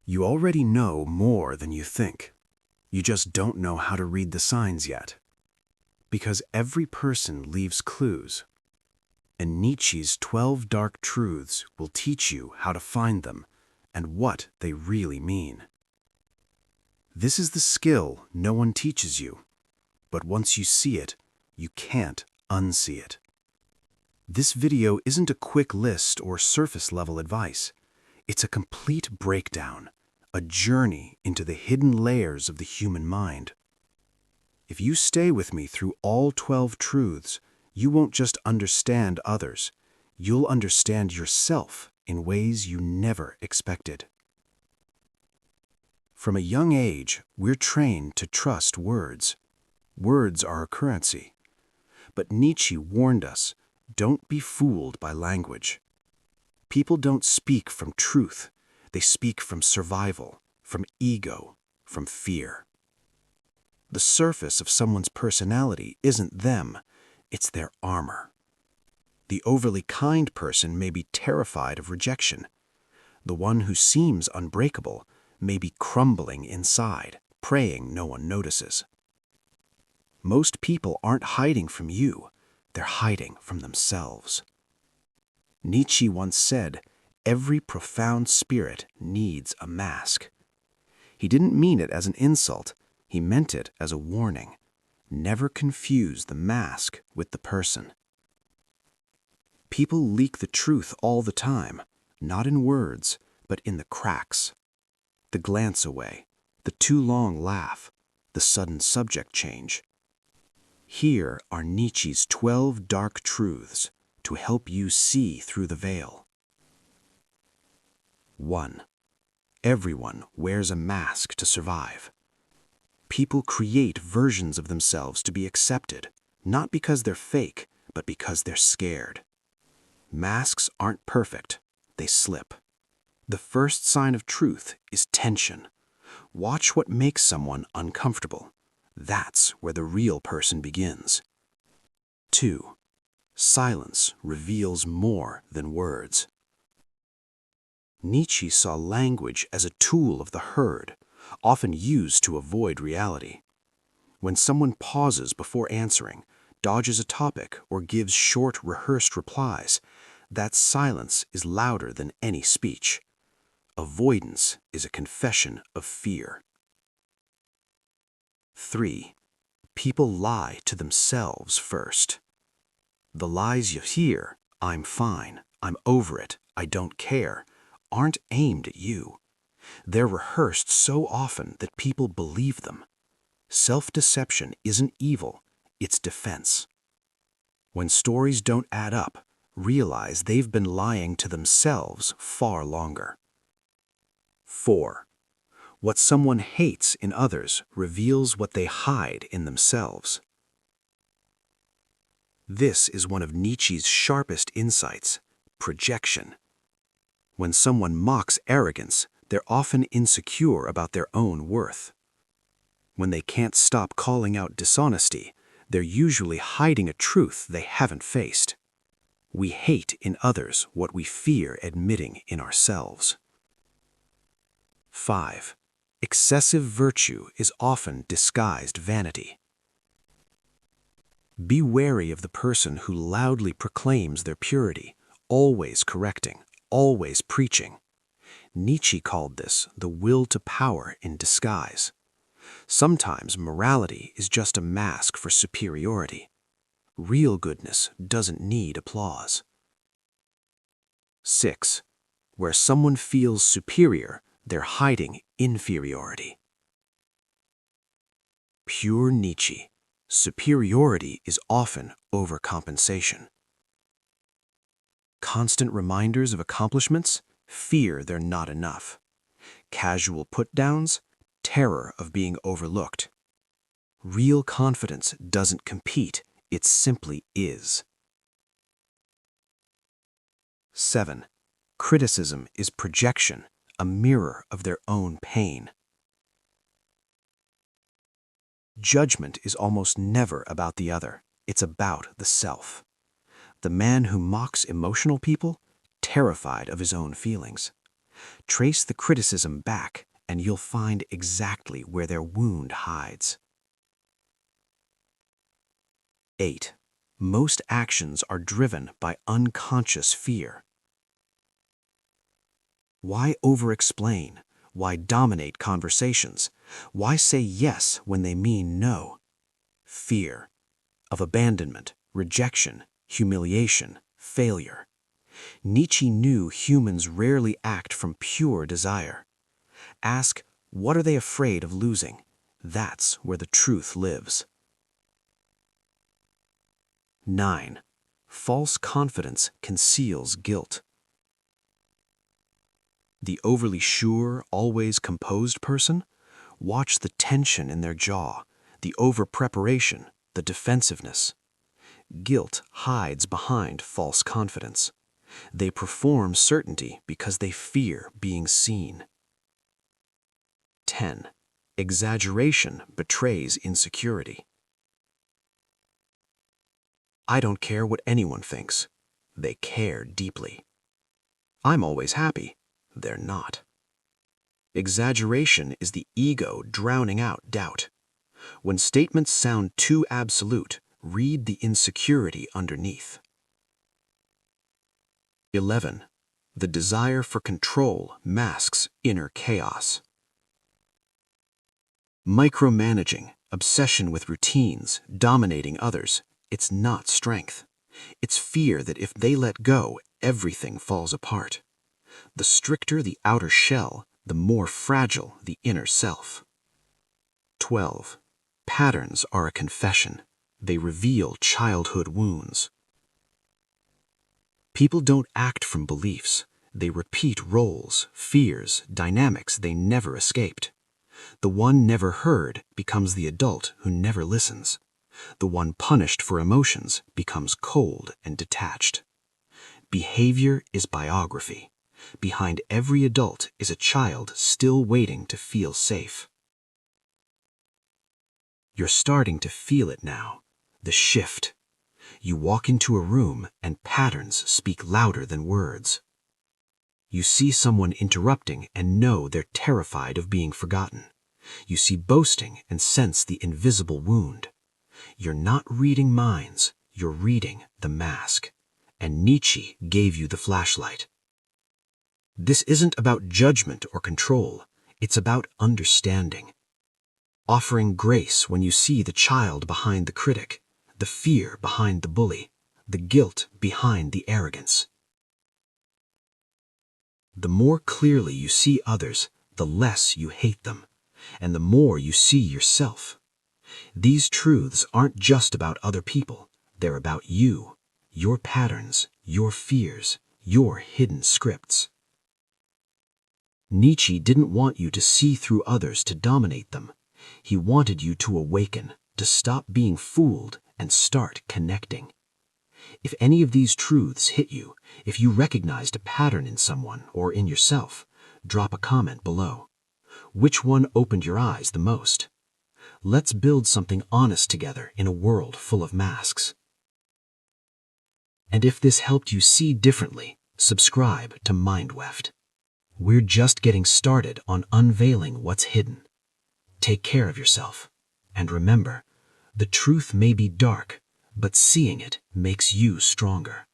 You already know more than you think. You just don't know how to read the signs yet. Because every person leaves clues. And Nietzsche's 12 dark truths will teach you how to find them and what they really mean. This is the skill no one teaches you, but once you see it, you can't unsee it. This video isn't a quick list or surface-level advice. It's a complete breakdown, a journey into the hidden layers of the human mind. If you stay with me through all 12 truths, you won't just understand others, you'll understand yourself in ways you never expected. From a young age, we're trained to trust words. Words are a currency. But Nietzsche warned us, don't be fooled by language. People don't speak from truth. They speak from survival, from ego, from fear. The surface of someone's personality isn't them, it's their armor. The overly kind person may be terrified of rejection. The one who seems unbreakable may be crumbling inside, praying no one notices. Most people aren't hiding from you, they're hiding from themselves. Nietzsche once said, every profound spirit needs a mask. He didn't mean it as an insult, he meant it as a warning. Never confuse the mask with the person. People leak the truth all the time, not in words, but in the cracks. The glance away, the too long laugh, the sudden subject change. Here are Nietzsche's 12 dark truths to help you see through the veil. 1. Everyone wears a mask to survive. People create versions of themselves to be accepted, not because they're fake, but because they're scared. Masks aren't perfect, they slip. The first sign of truth is tension. Watch what makes someone uncomfortable. That's where the real person begins. 2. Silence reveals more than words. Nietzsche saw language as a tool of the herd, often used to avoid reality. When someone pauses before answering, dodges a topic, or gives short, rehearsed replies, that silence is louder than any speech. Avoidance is a confession of fear. 3. People lie to themselves first. The lies you hear, I'm fine, I'm over it, I don't care, aren't aimed at you. They're rehearsed so often that people believe them. Self-deception isn't evil, it's defense. When stories don't add up, realize they've been lying to themselves far longer. 4. What someone hates in others reveals what they hide in themselves. This is one of Nietzsche's sharpest insights, projection. When someone mocks arrogance, they're often insecure about their own worth. When they can't stop calling out dishonesty, they're usually hiding a truth they haven't faced. We hate in others what we fear admitting in ourselves. 5. Excessive virtue is often disguised vanity. Be wary of the person who loudly proclaims their purity, always correcting, always preaching. Nietzsche called this the will to power in disguise. Sometimes morality is just a mask for superiority. Real goodness doesn't need applause. 6. Where someone feels superior, they're hiding inferiority. Pure Nietzsche. Superiority is often overcompensation. Constant reminders of accomplishments, fear they're not enough. Casual put-downs, terror of being overlooked. Real confidence doesn't compete, it simply is. 7. Criticism is projection, a mirror of their own pain. Judgment is almost never about the other, it's about the self. The man who mocks emotional people, terrified of his own feelings. Trace the criticism back, and you'll find exactly where their wound hides. 8. Most actions are driven by unconscious fear. Why over-explain? Why dominate conversations? Why say yes when they mean no? Fear of abandonment, rejection, humiliation, failure. Nietzsche knew humans rarely act from pure desire. Ask, what are they afraid of losing? That's where the truth lives. 9. False confidence conceals guilt. The overly sure, always composed person? Watch the tension in their jaw, the over-preparation, the defensiveness. Guilt hides behind false confidence. They perform certainty because they fear being seen. 10. Exaggeration betrays insecurity. I don't care what anyone thinks. They care deeply. I'm always happy. They're not. Exaggeration is the ego drowning out doubt. When statements sound too absolute, read the insecurity underneath. 11. The desire for control masks inner chaos. Micromanaging, obsession with routines, dominating others, it's not strength. It's fear that if they let go, everything falls apart. The stricter the outer shell, the more fragile the inner self. 12. Patterns are a confession. They reveal childhood wounds. People don't act from beliefs. They repeat roles, fears, dynamics they never escaped. The one never heard becomes the adult who never listens. The one punished for emotions becomes cold and detached. Behavior is biography. Behind every adult is a child still waiting to feel safe. You're starting to feel it now, the shift. You walk into a room and patterns speak louder than words. You see someone interrupting and know they're terrified of being forgotten. You see boasting and sense the invisible wound. You're not reading minds, you're reading the mask. And Nietzsche gave you the flashlight. This isn't about judgment or control, it's about understanding. Offering grace when you see the child behind the critic, the fear behind the bully, the guilt behind the arrogance. The more clearly you see others, the less you hate them, and the more you see yourself. These truths aren't just about other people, they're about you, your patterns, your fears, your hidden scripts. Nietzsche didn't want you to see through others to dominate them. He wanted you to awaken, to stop being fooled and start connecting. If any of these truths hit you, if you recognized a pattern in someone or in yourself, drop a comment below. Which one opened your eyes the most? Let's build something honest together in a world full of masks. And if this helped you see differently, subscribe to MindWeft. We're just getting started on unveiling what's hidden. Take care of yourself. And remember, the truth may be dark, but seeing it makes you stronger.